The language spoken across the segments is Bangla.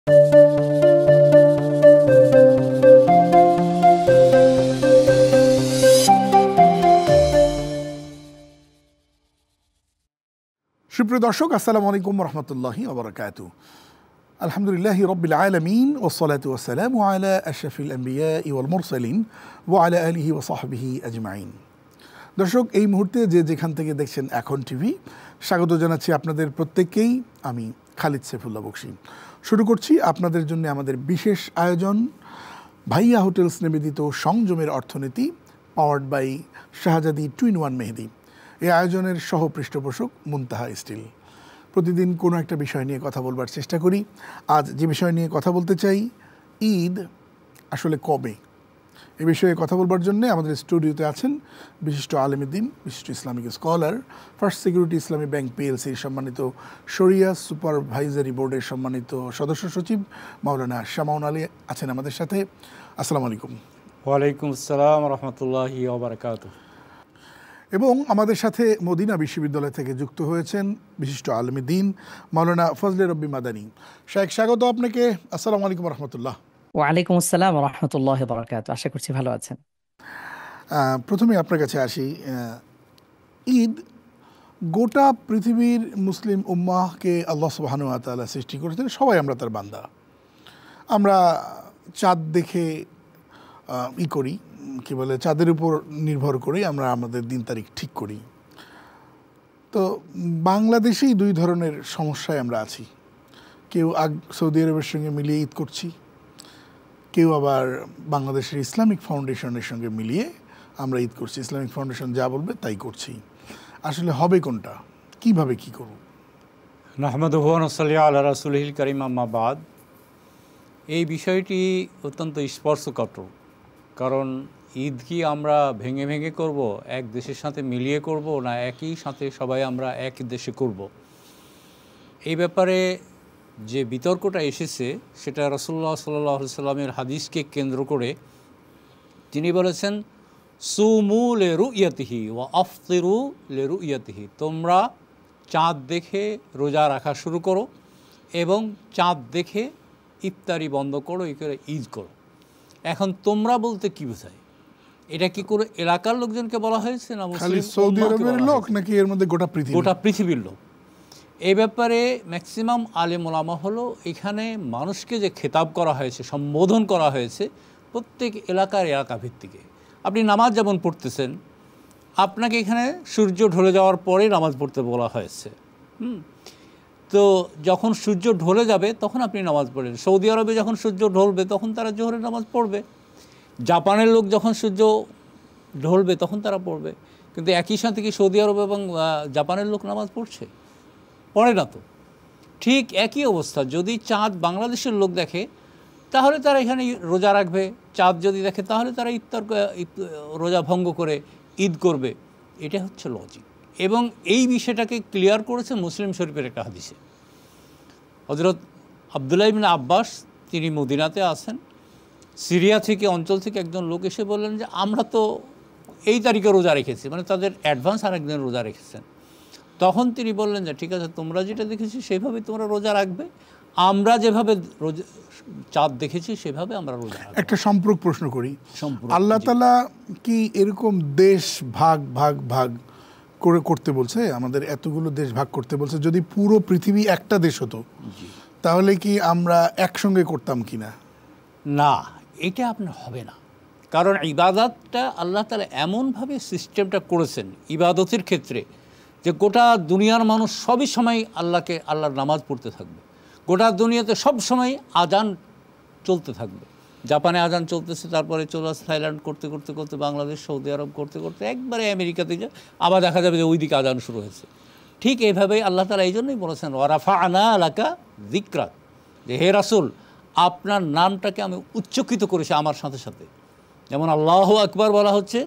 সুপ্রিয় দর্শক, আসসালামু আলাইকুম রহমতুল্লাহি ওয়া বারাকাতুহু। আলহামদুলিল্লাহি রাব্বিল আলামিন ওয়াসসালাতু ওয়াসসালামু আলা আশরাফিল আম্বিয়া ওয়াল মুরসালিন ওয়া আলা আলিহি ওয়া সাহবিহি আজমাইন। দর্শক, এই মুহূর্তে যে যেখান থেকে দেখছেন এখন টিভি, স্বাগত জানাচ্ছি আপনাদের প্রত্যেককেই। আমি খালিদ সাইফুল্লাহ বকশী। শুরু করছি আপনাদের জন্য আমাদের বিশেষ আয়োজন, ভাইয়া হোটেলস নিবেদিত সংযমের অর্থনীতি, পাওয়ার্ড বাই শাহজাদি 2-in-1 মেহেদি। এই আয়োজনের সহ পৃষ্ঠপোষক মুনতাহা স্টিল। প্রতিদিন কোনো একটা বিষয় নিয়ে কথা বলবার চেষ্টা করি। আজ যে বিষয় নিয়ে কথা বলতে চাই, ঈদ আসলে কবে, এ বিষয়ে কথা বলবার জন্য আমাদের স্টুডিওতে আছেন বিশিষ্ট আলেম দ্বীন, বিশিষ্ট ইসলামিক স্কলার, ফার্স্ট সিকিউরিটি ইসলামী ব্যাংক পিএলসির সম্মানিত শরিয়া সুপারভাইজারি বোর্ডের সম্মানিত সদস্য সচিব মাওলানা শামাউন আলী আছেন আমাদের সাথে। আসসালামু আলাইকুম। ওয়ালাইকুম আসসালাম রহমতুল্লাহি ওয়া বারাকাতুহু। এবং আমাদের সাথে মদিনা বিশ্ববিদ্যালয় থেকে যুক্ত হয়েছেন বিশিষ্ট আলেম দ্বীন মাওলানা ফজলে রব্বি মাদানী। শাইখ, স্বাগত আপনাকে। আসসালামু আলাইকুম রহমতুল্লাহ। ওয়ালাইকুম আসসালাম রহমতুল্লাহি ওয়া বারাকাতুহু। আশা করছি ভালো আছেন। প্রথমে আপনার কাছে আসি। ঈদ গোটা পৃথিবীর মুসলিম উম্মাহকে আল্লাহ সুবহানাহু ওয়া তাআলা সৃষ্টি করেছেন। সবাই আমরা তার বান্দা। আমরা চাঁদ দেখে করি, কি বলে, চাঁদের উপর নির্ভর করে আমরা আমাদের দিন তারিখ ঠিক করি। তো বাংলাদেশেই দুই ধরনের সমস্যায় আমরা আছি। কেউ সৌদি আরবের সঙ্গে মিলিয়ে ঈদ করছি, কেউ আবার বাংলাদেশের ইসলামিক ফাউন্ডেশনের সঙ্গে মিলিয়ে আমরা ঈদ করছি। ইসলামিক ফাউন্ডেশন যা বলবে তাই করছি। আসলে হবে কোনটা, কিভাবে কি করব? নাহমাদুহু ওয়া নুসাল্লি আলা রাসূলিল কারীম, আম্মা বাদ। এই বিষয়টি অত্যন্ত স্পর্শকাতর, কারণ ঈদ কি আমরা ভেঙে ভেঙে করব, এক দেশের সাথে মিলিয়ে করব, না একই সাথে সবাই আমরা এক দেশে করব? এই ব্যাপারে যে বিতর্কটা এসেছে সেটা রাসূলুল্লাহ সাল্লাল্লাহু আলাইহি সাল্লামের হাদিসকে কেন্দ্র করে। তিনি বলেছেন, সুমু লিরুইয়াতিহি ওয়া আফতিরু লিরুইয়াতিহি, তোমরা চাঁদ দেখে রোজা রাখা শুরু করো এবং চাঁদ দেখে ইফতারি বন্ধ করো, এই করে ঈদ করো। এখন তোমরা বলতে কি বোঝায়? এটা কি করে এলাকার লোকজনকে বলা হয়েছে, না মুসলিম সৌদি আরবের লোক, নাকি এর মধ্যে গোটা পৃথিবীর লোক? এই ব্যাপারে ম্যাক্সিমাম আলেম ওলামা হলো, এখানে মানুষকে যে খেতাব করা হয়েছে, সম্বোধন করা হয়েছে, প্রত্যেক এলাকা ভিত্তিকে। আপনি নামাজ যেমন পড়তেছেন, আপনাকে এখানে সূর্য ঢলে যাওয়ার পরে নামাজ পড়তে বলা হয়েছে। তো যখন সূর্য ঢলে যাবে তখন আপনি নামাজ পড়েন। সৌদি আরবে যখন সূর্য ঢলবে তখন তারা জোহরের নামাজ পড়বে। জাপানের লোক যখন সূর্য ঢলবে তখন তারা পড়বে। কিন্তু একই সাথে কি সৌদি আরব এবং জাপানের লোক নামাজ পড়ে না তো? ঠিক একই অবস্থা। যদি চাঁদ বাংলাদেশের লোক দেখে তাহলে তারা এখানে রোজা রাখবে, চাঁদ যদি দেখে তাহলে তারা রোজা ভঙ্গ করে ঈদ করবে। এটা হচ্ছে লজিক। এবং এই বিষয়টাকে ক্লিয়ার করেছে মুসলিম শরীফের একটা হাদিসে। হযরত আব্দুল্লাহ ইবনে আব্বাস, তিনি মদিনাতে আছেন, সিরিয়া থেকে, অঞ্চল থেকে একজন লোক এসে বললেন যে আমরা তো এই তারিখে রোজা রেখেছি, মানে তাদের অ্যাডভান্স আরেকদিন রোজা রেখেছেন। তখন তিনি বললেন যে ঠিক আছে, তোমরা যেটা দেখেছি সেভাবে তোমরা রোজা রাখবে, আমরা যেভাবে চাঁদ দেখেছি সেভাবে আমরা রোজা রাখবো। একটা সম্পর্ক প্রশ্ন করি। আল্লাহ তাআলা কি এরকম দেশ ভাগ ভাগ ভাগ করে করতে বলছে? আমাদের এতগুলো দেশ ভাগ করতে বলছে। যদি পুরো পৃথিবী একটা দেশ হতো তাহলে কি আমরা একসঙ্গে করতাম কিনা? না, এটা আপনার হবে না। কারণ ইবাদতটা আল্লাহ তাআলা এমনভাবে সিস্টেমটা করেছেন ইবাদতের ক্ষেত্রে যে গোটা দুনিয়ার মানুষ সবই সময় আল্লাহর নামাজ পড়তে থাকবে। গোটা দুনিয়াতে সব সময় আজান চলতে থাকবে। জাপানে আজান চলতেছে, তারপরে চলে আসছে থাইল্যান্ড করতে করতে করতে, বাংলাদেশ, সৌদি আরব করতে করতে একবারে আমেরিকাতে যায়, আবার দেখা যাবে যে ওই দিকে আজান শুরু হয়েছে। ঠিক এইভাবেই আল্লাহ তাআলা এই জন্যই বলেছেন, ওয়া রাফা'না লাকা যিকরাক, যে হে রাসূল, আপনার নামটাকে আমি উচ্চকিত করেছি আমার সাথে সাথে। যেমন আল্লাহু আকবার বলা হচ্ছে,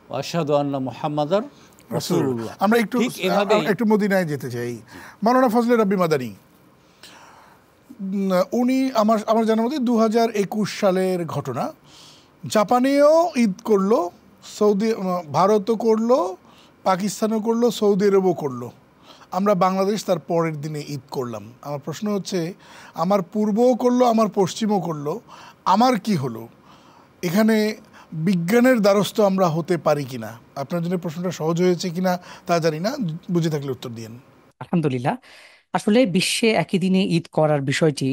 ওয়া আশহাদু আন্না মুহাম্মাদার রাসূলুল্লাহ। আমরা একটু মদিনায় যেতে চাই। মাওলানা ফজলে রব্বি মাদানী, উনি আমার জানার মধ্যে 2021 সালের ঘটনা, জাপানেও ঈদ করলো, ভারতও করলো, পাকিস্তানও করলো, সৌদি আরবও করলো। আমরা বাংলাদেশ তার পরের দিনে ঈদ করলাম। আমার প্রশ্ন হচ্ছে, আমার পূর্বও করলো, আমার পশ্চিমও করলো, আমার কি হলো? এখানে বিজ্ঞানের দ্বারস্থ আমরা হতে পারি কিনা? আপনার জন্য প্রশ্নটা সহজ হয়েছে কিনা তা জানি না, বুঝে থাকলে উত্তর দিন। আলহামদুলিল্লাহ। আসলে বিশ্বে একই দিনে ঈদ করার বিষয়টি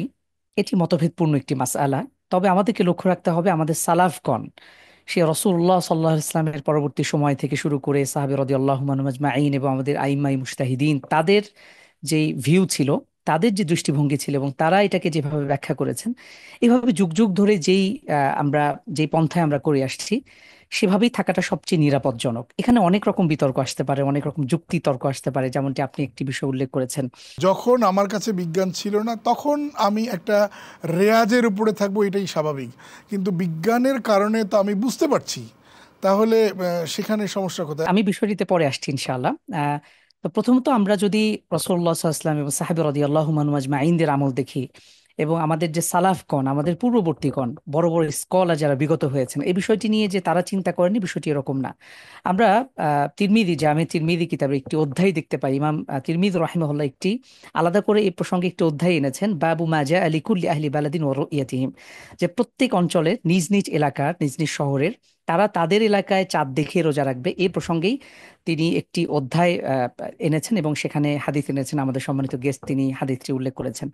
এটি মতভেদপূর্ণ একটি মাসআলা। তবে আমাদেরকে লক্ষ্য রাখতে হবে আমাদের সালাফগণ, সে রাসূলুল্লাহ সাল্লাল্লাহু আলাইহি ওয়াসাল্লামের পরবর্তী সময় থেকে শুরু করে সাহাবী রাদিয়াল্লাহু আনহুম আজমাইন এবং আমাদের আইম্মায়ে মুজতাহিদিন, তাদের যে ভিউ ছিল, তাদের যে দৃষ্টিভঙ্গি ছিল এবং তারা এটাকে যেভাবে ব্যাখ্যা করেছেন, এভাবে যুগ যুগ ধরে আমরা যেই পন্থায় আমরা করে আসছি, সেভাবেই থাকাটা সবচেয়ে নিরাপদজনক। এখানে অনেক রকম বিতর্ক আসতে পারে, অনেক রকম যুক্তি তর্ক আসতে পারে, যেমনটি আপনি একটি বিষয় উল্লেখ করেছেন। যখন আমার কাছে বিজ্ঞান ছিল না, তখন আমি একটা রেয়াজের উপরে থাকবো, এটাই স্বাভাবিক। কিন্তু বিজ্ঞানের কারণে তো আমি বুঝতে পারছি, তাহলে সেখানে সমস্যা কোথায়? আমি বিষয়টিতে পরে আসছি ইনশাআল্লাহ। তো প্রথমত আমরা যদি রাসূলুল্লাহ সাল্লাল্লাহু আলাইহি ওয়াসাল্লাম এবং সাহাবী রাদিয়াল্লাহু আনহুম আজমাইনদের আমল দেখি এবং আমাদের যে সালাফগণ, আমাদের পূর্ববর্তীগণ, বড় বড় স্কলার যারা বিগত হয়েছেন, এই বিষয়টি নিয়ে যে তারা চিন্তা করেনি, বিষয়টি এরকম না। আমরা জামে তিরমিজি কিতাবের একটি অধ্যায় দেখতে পাই। ইমাম তিরমিজি রাহিমাহুল্লাহ একটি আলাদা করে এই প্রসঙ্গে একটি অধ্যায় এনেছেন, বাবু মা জা আলি কুল্লি আহলি বালাদিন ওয়া রুইয়াতিহিম, যে প্রত্যেক অঞ্চলের নিজ নিজ এলাকার, নিজ নিজ শহরের তারা তাদের এলাকায় চাঁদ দেখে রোজা রাখবে, এই প্রসঙ্গেই তিনি একটি অধ্যায় এনেছেন এবং সেখানে হাদিস এনেছেন। আমাদের সম্মানিত গেস্ট তিনি হাদিসটি উল্লেখ করেছেন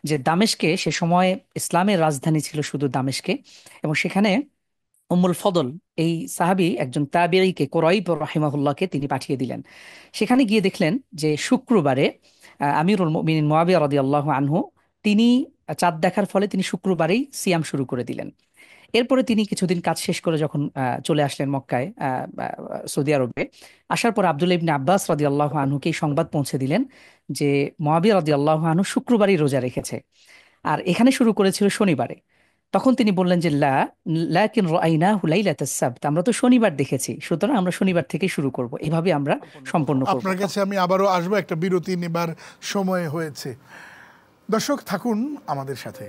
যে দামেস্কে, সে সময় ইসলামের রাজধানী ছিল শুধু দামেস্কে, এবং সেখানে উম্মুল ফদল এই সাহাবী একজন তাবেঈকে, কুরাইব রাহিমাহুল্লাহকে তিনি পাঠিয়ে দিলেন। সেখানে গিয়ে দেখলেন যে শুক্রবারে আমিরুল মুমিনিন মুয়াবিয়া রাদিয়াল্লাহু আনহু তিনি চাঁদ দেখার ফলে তিনি শুক্রবারেই সিয়াম শুরু করে দিলেন। এরপরে তিনি কিছুদিন কাজ শেষ করে যখন চলে আসলেন মক্কায়, সৌদি আরবে আসার পর আব্দুল্লাহ ইবনে আব্বাস রাদিয়াল্লাহু আনহুকে এই সংবাদ পৌঁছে দিলেন যে মুয়াবিয়া রাদিয়াল্লাহু আনহু শুক্রবারই রোজা রেখেছে আর এখানে শুরু করেছিল শনিবারে। তখন তিনি বললেন যে লাকিন রাআইনাহু লাইলাতাস সাবত, আমরা তো শনিবার দেখেছি, সুতরাং আমরা শনিবার থেকে শুরু করব, এভাবে আমরা সম্পন্ন করব। আপনার কাছে আমি আবারও আসবো, একটা বিরতি নেবার সময় হয়েছে। দর্শক থাকুন আমাদের সাথে।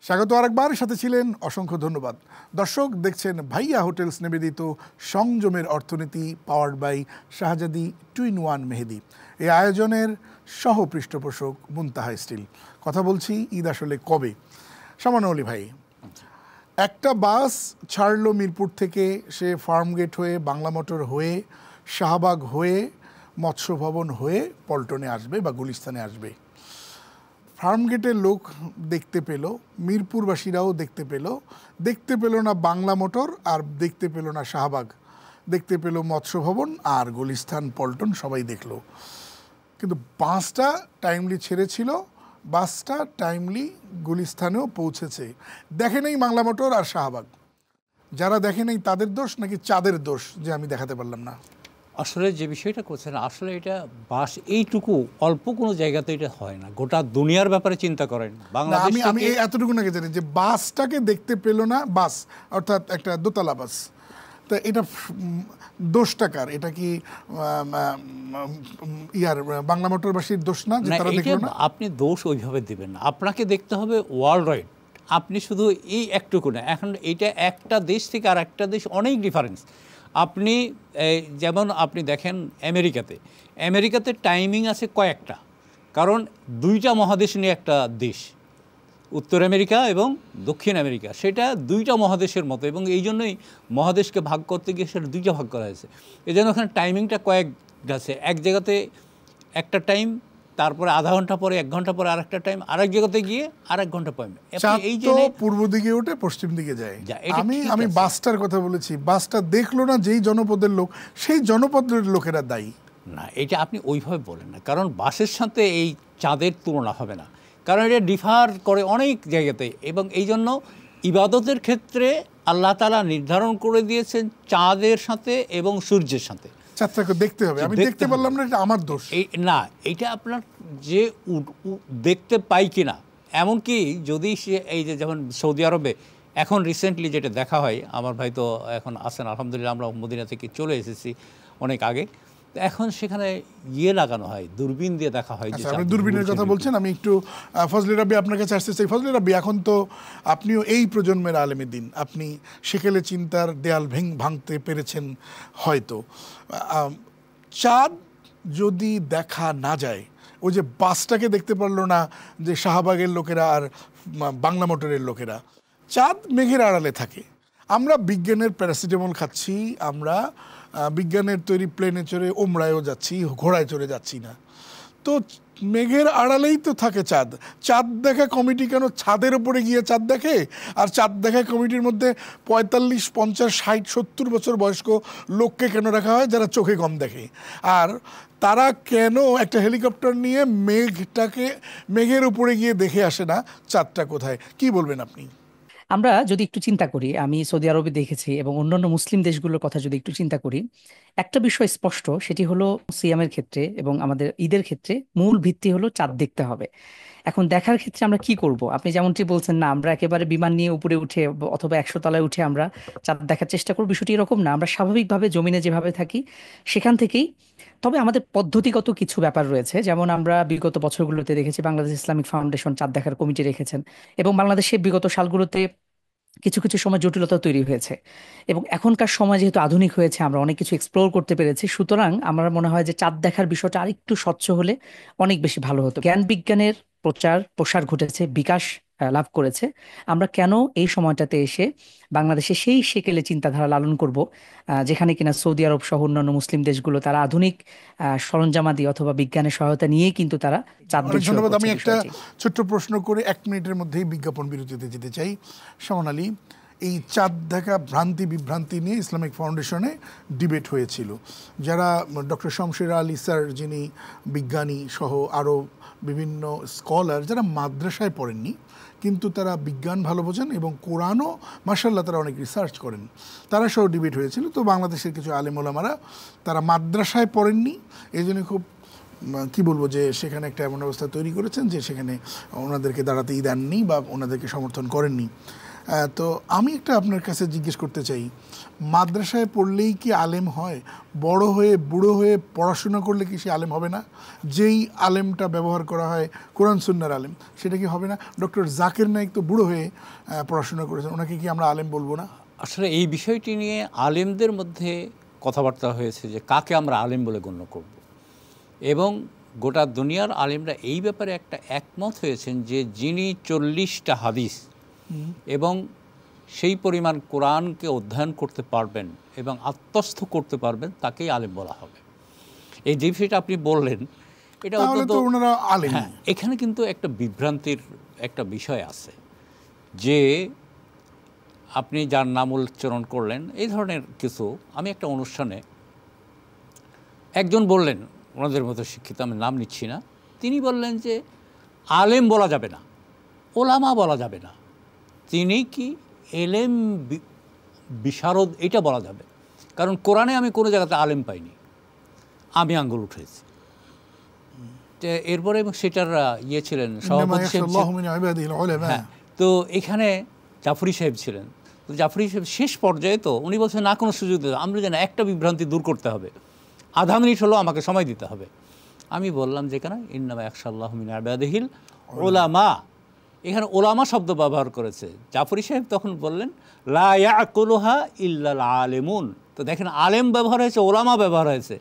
স্বাগত আরেকবার, সাথে ছিলেন অসংখ্য ধন্যবাদ। দর্শক দেখছেন ভাইয়া হোটেলস নিবেদিত সংযমের অর্থনীতি, পাওয়ার্ড বাই শাহজাদি 2-in-1 মেহেদি। এই আয়োজনের সহ পৃষ্ঠপোষক মুনতাহা স্টিল। কথা বলছি ঈদ আসলে কবে। সামান্য অলি ভাই, একটা বাস ছাড়লো মিরপুর থেকে, সে ফার্মগেট হয়ে, বাংলা মোটর হয়ে, শাহবাগ হয়ে, মৎস্য ভবন হয়ে পল্টনে আসবে বা গুলিস্তানে আসবে। ফার্মগেটের লোক দেখতে পেল, মিরপুরবাসীরাও দেখতে পেল না বাংলা মোটর, আর দেখতে পেল না শাহবাগ, দেখতে পেল মৎস্য ভবন আর গুলিস্তান পল্টন, সবাই দেখলো। কিন্তু বাসটা টাইমলি ছেড়েছিল, বাসটা টাইমলি গুলিস্তানেও পৌঁছেছে। দেখে নেই বাংলা মোটর আর শাহবাগ। যারা দেখে নেই তাদের দোষ নাকি চাঁদের দোষ যে আমি দেখাতে পারলাম না? আসলে যে বিষয়টা করছেন, আসলে এটা বাস এইটুকু অল্প কোনো জায়গাতে এটা হয় না, গোটা দুনিয়ার ব্যাপারে চিন্তা করেন। আমি এতটুকু নাকি জানি যে বাসটাকে দেখতে পেল না, বাস অর্থাৎ একটা দোতলা বাস, তা এটা দোষটা কার? এটা কি বাংলা মোটরবাসীর দোষ না যে তারা দেখলো না? আপনি দোষ ওইভাবে দিবেন না, আপনাকে দেখতে হবে ওয়ার্ল্ড ওয়াইড। আপনি শুধু এই একটুকু না, এখন এটা একটা দেশ থেকে আর একটা দেশ অনেক ডিফারেন্স। আপনি যেমন আপনি দেখেন আমেরিকাতে টাইমিং আছে কয়েকটা, কারণ দুইটা মহাদেশ নিয়ে একটা দেশ, উত্তর আমেরিকা এবং দক্ষিণ আমেরিকা, সেটা দুইটা মহাদেশের মতো, এবং এই জন্যই মহাদেশকে ভাগ করতে গিয়ে সেটা দুইটা ভাগ করা হয়েছে। এই জন্য ওখানে টাইমিংটা কয়েকটা আছে, এক জায়গাতে একটা টাইম, তারপরে আধা ঘন্টা পরে, 1 ঘন্টা পরে আরেকটা টাইম, আরেক জায়গাতে গিয়ে আরেক ঘন্টা পরে। এই যে পূর্ব দিকে ওঠে পশ্চিম দিকে যায়। আমি বাসটার কথা বলেছি, বাসটা দেখলো না যেই জনপদের লোক, সেই জনপদের লোকেরা দায়ী না। এটা আপনি ওইভাবে বলেন না, কারণ বাসের সাথে এই চাঁদের তুলনা হবে না, কারণ এটা ডিফার করে অনেক জায়গাতে, এবং এই জন্য ইবাদতের ক্ষেত্রে আল্লাহ তাআলা নির্ধারণ করে দিয়েছেন চাঁদের সাথে এবং সূর্যের সাথে। চাঁদটাকে দেখতে হবে, আমি দেখতে পারলাম না, এটা আমার দোষ না। এটা আপনার যে দেখতে পাই কিনা, এমনকি যদি সে এই যে যেমন সৌদি আরবে এখন রিসেন্টলি যেটা দেখা হয়, আমার ভাই তো এখন আছেন আলহামদুলিল্লাহ, আমরা মদিনা থেকে চলে এসেছি অনেক আগে, তো এখন সেখানে ইয়ে লাগানো হয়, দূরবীন দিয়ে দেখা হয়। যে আপনি দূরবীনের কথা বলছেন, আমি একটু ফজলে রাব্বি আপনার কাছে আসতে চাই। ফজলে রাব্বি, এখন তো আপনিও এই প্রজন্মের আলেমের দিন, আপনি সেকেলে চিন্তার দেয়াল ভাঙতে পেরেছেন হয়তো। চাঁদ যদি দেখা না যায়, ওই যে বাসটাকে দেখতে পারলো না যে শাহবাগের লোকেরা আর বাংলা মোটরের লোকেরা, চাঁদ মেঘের আড়ালে থাকে। আমরা বিজ্ঞানের প্যারাসিটামল খাচ্ছি, আমরা বিজ্ঞানের তৈরি প্লেনে চড়ে ওমরায়ও যাচ্ছি, ঘোড়ায় চড়ে যাচ্ছি না। তো মেঘের আড়ালেই তো থাকে চাঁদ। চাঁদ দেখা কমিটি কেন ছাদের ওপরে গিয়ে চাঁদ দেখে? আর চাঁদ দেখা কমিটির মধ্যে 45, 50, 60, 70 বছর বয়স্ক লোককে কেন রাখা হয় যারা চোখে কম দেখে? আর তারা কেন একটা হেলিকপ্টার নিয়ে মেঘের উপরে গিয়ে দেখে আসে না চাঁদটা কোথায়? কি বলবেন আপনি? আমরা যদি একটু চিন্তা করি, আমি সৌদি আরবে দেখেছি এবং অন্যান্য মুসলিম দেশগুলোর কথা যদি একটু চিন্তা করি, একটা বিষয় স্পষ্ট, সেটি হলো সিয়ামের ক্ষেত্রে এবং আমাদের ঈদের ক্ষেত্রে মূল ভিত্তি হলো চাঁদ দেখতে হবে। এখন দেখার ক্ষেত্রে আমরা কি করব? আপনি যেমনটি বলছেন, না আমরা একেবারে বিমান নিয়ে উপরে উঠে অথবা 100 তলায় উঠে আমরা চাঁদ দেখার চেষ্টা করব, বিষয়টি এরকম না। আমরা স্বাভাবিকভাবে জমিনে যেভাবে থাকি সেখান থেকেই, তবে আমাদের পদ্ধতিগত কিছু ব্যাপার রয়েছে। যেমন আমরা বিগত বছরগুলোতে দেখেছি বাংলাদেশ ইসলামিক ফাউন্ডেশন চাঁদ দেখার কমিটি রেখেছেন, এবং বাংলাদেশে বিগত সালগুলোতে কিছু কিছু সময় জটিলতা তৈরি হয়েছে, এবং এখনকার সময় যেহেতু আধুনিক হয়েছে, আমরা অনেক কিছু এক্সপ্লোর করতে পেরেছি। সুতরাং আমার মনে হয় যে চাঁদ দেখার বিষয়টা আরেকটু স্বচ্ছ হলে অনেক বেশি ভালো হতো। জ্ঞান বিজ্ঞানের প্রসার ঘটেছে, বিকাশ লাভ করেছে। আমরা কেন এই সময়টাতে এসে বাংলাদেশে সেই সেকেলে চিন্তাধারা লালন করব, যেখানে কিনা সৌদি আরব সহ অন্যান্য মুসলিম দেশগুলো তারা আধুনিক সরঞ্জামাদি অথবা বিজ্ঞানের সহায়তা নিয়েই কিন্তু তারা চাঁদ অনেক ধন্যবাদ। আমি একটা ছোট্ট প্রশ্ন করে 1 মিনিটের মধ্যেই বিজ্ঞাপন বিরতিতে যেতে চাই। শাওন আলী, এই চাঁদ দেখা বিভ্রান্তি নিয়ে ইসলামিক ফাউন্ডেশনে ডিবেট হয়েছিল। যারা ডক্টর শমশের আলী স্যার, যিনি বিজ্ঞানী, সহ আরও বিভিন্ন স্কলার যারা মাদ্রাসায় পড়েননি কিন্তু তারা বিজ্ঞান ভালো বোঝেন এবং কোরআনও মাশাআল্লাহ তারা অনেক রিসার্চ করেন, তারা সহ ডিবেট হয়েছিল। তো বাংলাদেশের কিছু আলেম ওলামারা তারা মাদ্রাসায় পড়েননি, এই জন্য খুব কি বলবো যে সেখানে একটা এমন অবস্থা তৈরি করেছেন যে সেখানে ওনাদেরকে দাঁড়াতেই দেননি বা ওনাদেরকে সমর্থন করেননি। তো আমি একটা আপনার কাছে জিজ্ঞেস করতে চাই, মাদ্রাসায় পড়লেই কি আলেম হয়? বড় হয়ে বুড়ো হয়ে পড়াশোনা করলে কি সে আলেম হবে না? যেই আলেমটা ব্যবহার করা হয় কোরআন সুন্নাহর আলেম, সেটা কি হবে না? ডক্টর জাকির নায়েক তো বুড়ো হয়ে পড়াশোনা করেছেন, ওনাকে কি আমরা আলেম বলবো না? আসলে এই বিষয়টি নিয়ে আলেমদের মধ্যে কথাবার্তা হয়েছে যে কাকে আমরা আলেম বলে গণ্য করব, এবং গোটা দুনিয়ার আলেমরা এই ব্যাপারে একটা একমত হয়েছেন যে যিনি 40টা হাদিস এবং সেই পরিমাণ কোরআনকে অধ্যয়ন করতে পারবেন এবং আত্মস্থ করতে পারবেন তাকেই আলেম বলা হবে। এই যে বিষয়টা আপনি বললেন, এটা অত্যন্ত, হ্যাঁ, এখানে কিন্তু একটা বিভ্রান্তির একটা বিষয় আছে যে আপনি যার নাম উচ্চারণ করলেন এই ধরনের কিছু। আমি একটা অনুষ্ঠানে একজন বললেন, ওনাদের মতো শিক্ষিত, আমি নাম নিচ্ছি না, তিনি বললেন যে আলেম বলা যাবে না, ওলামা বলা যাবে না, তিনি কি এলেম বিশারদ এটা বলা যাবে, কারণ কোরআনে আমি কোনো জায়গাতে আলেম পাইনি। আমি আঙ্গুল উঠেছি। এরপরে সেটার ইয়ে ছিলেন সভাপতি সাহেব, হ্যাঁ, তো এখানে জাফরি সাহেব ছিলেন। তো জাফরি সাহেব শেষ পর্যায়ে তো উনি বলছেন না কোনো সুযোগ দিতে, আমরা যেন একটা বিভ্রান্তি দূর করতে হবে, আধা মিনিট হলেও আমাকে সময় দিতে হবে। আমি বললাম যেখানে ইন্নামা ইয়াখশাল্লাহু মিন ইবাদিহিল উলামা, এখানে ওলামা শব্দ ব্যবহার করেছে। জাফরি সাহেব তখন বললেন লা ইয়াকুলুহা ইল্লাল আলিমুন। তো দেখেন, আলেম ব্যবহার হয়েছে, ওলামা ব্যবহার হয়েছে,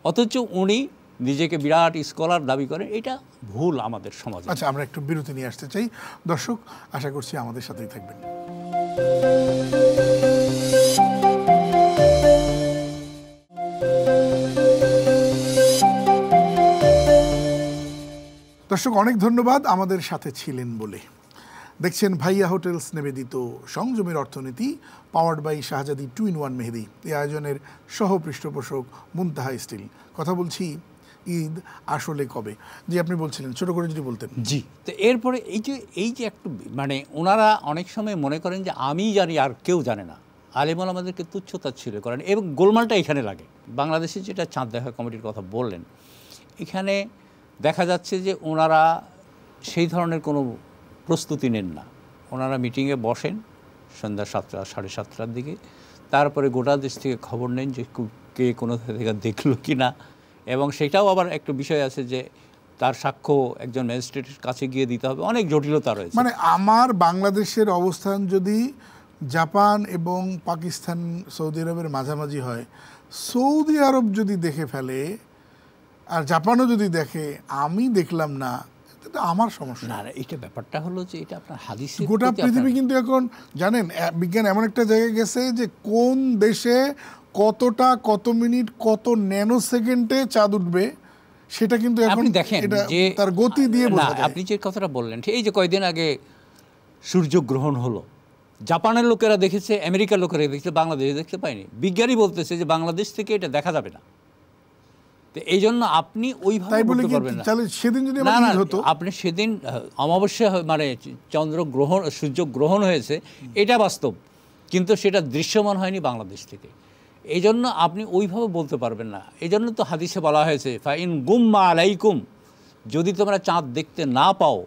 অথচ উনি নিজেকে বিরাট স্কলার দাবি করেন। এটা ভুল আমাদের সমাজে। আচ্ছা, আমরা একটু বিরতি নিয়ে আসতে চাই। দর্শক, আশা করছি আমাদের সাথেই থাকবেন। দর্শক, অনেক ধন্যবাদ আমাদের সাথে ছিলেন বলে। দেখছেন ভাইয়া হোটেলস নিবেদিত সংযমের অর্থনীতি, পাওয়ার্ড বাই শাহজাদি 2-in-1 মেহেদি। এই আয়োজনের সহ পৃষ্ঠপোষক মুনতাহা স্টিল। কথা বলছি ঈদ আসলে কবে? জি, আপনি বলছিলেন, ছোট করে যদি বলতেন। জি, তো এরপরে এই যে একটু মানে ওনারা অনেক সময় মনে করেন যে আমি জানি আর কেউ জানে না, আলেমুল আমাদেরকে তুচ্ছতাচ্ছিল্য করেন, এবং গোলমালটা এখানে লাগে। বাংলাদেশে যেটা চাঁদ দেখা কমিটির কথা বললেন, এখানে দেখা যাচ্ছে যে ওনারা সেই ধরনের কোনো প্রস্তুতি নেন না। ওনারা মিটিংয়ে বসেন সন্ধ্যা 7টা 7:30টার দিকে, তারপরে গোটা দেশ থেকে খবর নেন যে কে কোনো থেকে দেখলো কি না, এবং সেটাও আবার একটু বিষয় আছে যে তার সাক্ষ্য একজন ম্যাজিস্ট্রেটের কাছে গিয়ে দিতে হবে, অনেক জটিলতা রয়েছে। মানে আমার বাংলাদেশের অবস্থান যদি জাপান এবং পাকিস্তান সৌদি আরবের মাঝামাঝি হয়, সৌদি আরব যদি দেখে ফেলে আর জাপানও যদি দেখে, আমি দেখলাম না, এটা আমার সমস্যা না, এটা ব্যাপারটা হলো যে এটা আপনার হাদিসে গোটা পৃথিবী কিন্তু এখন জানেন বিজ্ঞান এমন একটা জায়গায় গেছে যে কোন দেশে কতটা কত মিনিট কত ন্যানো সেকেন্ডে চাঁদ উঠবে সেটা কিন্তু এখন আপনি দেখেন এটা যে তার গতি দিয়ে বোঝা যায়। আপনি যে কথাটা বললেন, এই যে কয়েকদিন আগে সূর্যগ্রহণ হলো, জাপানের লোকেরা দেখেছে, আমেরিকার লোকেরা দেখেছে, বাংলাদেশে দেখতে পায়নি। বিজ্ঞানী বলতেছে যে বাংলাদেশ থেকে এটা দেখা যাবে না। তো এই জন্য আপনি ওইভাবে বলতে পারবেন না। সেদিন যদি না না, আপনি সেদিন অমাবস্যা মানে চন্দ্রগ্রহণ সূর্যগ্রহণ হয়েছে, এটা বাস্তব, কিন্তু সেটা দৃশ্যমান হয়নি বাংলাদেশ থেকে। এই জন্য আপনি ওইভাবে বলতে পারবেন না। এই জন্য তো হাদিসে বলা হয়েছে ফাইন গুম্মা আলাইকুম, যদি তোমরা চাঁদ দেখতে না পাও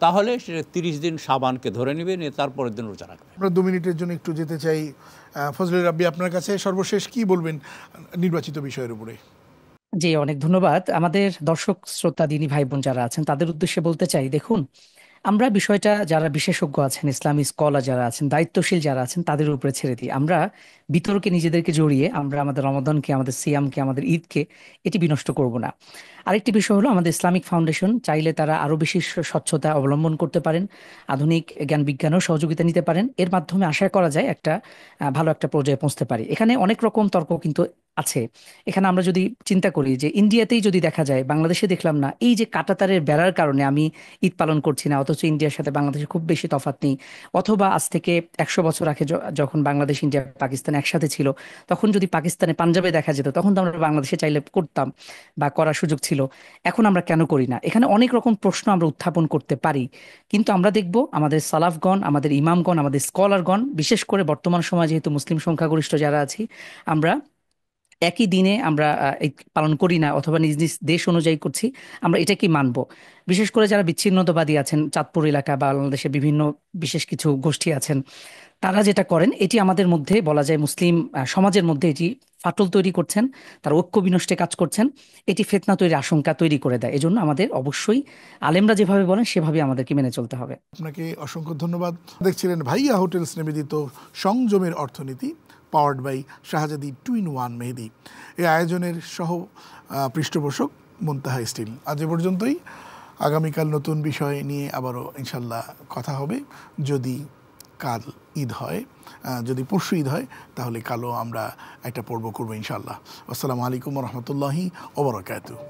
তাহলে সেটা 30 দিন শাবানকে ধরে নেবে, নিয়ে তারপরের দিন রোজা রাখবে। আমরা 2 মিনিটের জন্য একটু যেতে চাই ফজলে রাব্বি, আপনার কাছে সর্বশেষ কি বলবেন নির্বাচিত বিষয়ের উপরে? জি, অনেক ধন্যবাদ। আমাদের দর্শক শ্রোতা দিনী ভাই বোন যারা আছেন তাদের উদ্দেশ্যে বলতে চাই, দেখুন আমরা বিষয়টা যারা বিশেষজ্ঞ আছেন, ইসলামী স্কলার যারা আছেন, দায়িত্বশীল যারা আছেন তাদের উপরে ছেড়ে দিই। আমরা বিতর্কে নিজেদেরকে জড়িয়ে আমরা আমাদের রমাদানকে, আমাদের সিয়ামকে, আমাদের ঈদকে এটি বিনষ্ট করব না। আরেকটি বিষয় হলো, আমাদের ইসলামিক ফাউন্ডেশন চাইলে তারা আরো বেশি স্বচ্ছতা অবলম্বন করতে পারেন, আধুনিক জ্ঞান বিজ্ঞানেও সহযোগিতা নিতে পারেন। এর মাধ্যমে আশা করা যায় একটা ভালো একটা পর্যায়ে পৌঁছতে পারি। এখানে অনেক রকম তর্ক কিন্তু আছে। এখানে আমরা যদি চিন্তা করি যে ইন্ডিয়াতেই যদি দেখা যায়, বাংলাদেশে দেখলাম না, এই যে কাঁটাতারের বেড়ার কারণে আমি ঈদ পালন করছি না, অথচ ইন্ডিয়ার সাথে বাংলাদেশে খুব বেশি তফাৎ নেই। অথবা আজ থেকে 100 বছর আগে যখন বাংলাদেশ, ইন্ডিয়া, পাকিস্তান একসাথে ছিল, তখন যদি পাকিস্তানে পাঞ্জাবে দেখা যেত, তখন তো আমরা বাংলাদেশে চাইলে করতাম বা করার সুযোগ ছিল। এখন আমরা কেন করি না? এখানে অনেক রকম প্রশ্ন আমরা উত্থাপন করতে পারি, কিন্তু আমরা দেখব আমাদের সালাফগণ, আমাদের ইমামগণ, আমাদের স্কলারগণ, বিশেষ করে বর্তমান সময় যেহেতু মুসলিম সংখ্যাগরিষ্ঠ যারা আছি, আমরা একই দিনে আমরা ঈদ পালন করি না, অথবা নিজ নিজ দেশ অনুযায়ী করছি। আমরা এটা কি মানব? বিশেষ করে যারা বিচ্ছিন্নতাবাদী আছেন, চাঁদপুর এলাকা বা বাংলাদেশে বিভিন্ন বিশেষ কিছু গোষ্ঠী আছেন, তারা যেটা করেন এটি আমাদের মধ্যে বলা যায় মুসলিম সমাজের মধ্যে এটি ফাটল তৈরি করছেন, তার ঐক্য বিনষ্টে কাজ করছেন, এটি ফিতনা তৈরির আশঙ্কা তৈরি করে দেয়। এজন্য আমাদের অবশ্যই আলেমরা যেভাবে বলেন সেভাবে আমাদেরকে মেনে চলতে হবে। আপনাকে অসংখ্য ধন্যবাদ। দেখছিলেন ভাইয়া হোটেলস নিবেদিত সংযমের অর্থনীতি, পাওয়ার্ড বাই শাহজাদি 2-in-1 মেহেদি। এই আয়োজনের সহ পৃষ্ঠপোষক মুনতাহা স্টিল। আজ এ পর্যন্তই। আগামীকাল নতুন বিষয় নিয়ে আবারও ইনশাল্লাহ কথা হবে। যদি কাল ঈদ হয়, যদি পরশু ঈদ হয়, তাহলে কালও আমরা একটা পর্ব করবো ইনশাল্লাহ। আসসালামু আলাইকুম রহমতুল্লাহি ওয়া বারাকাতুহু।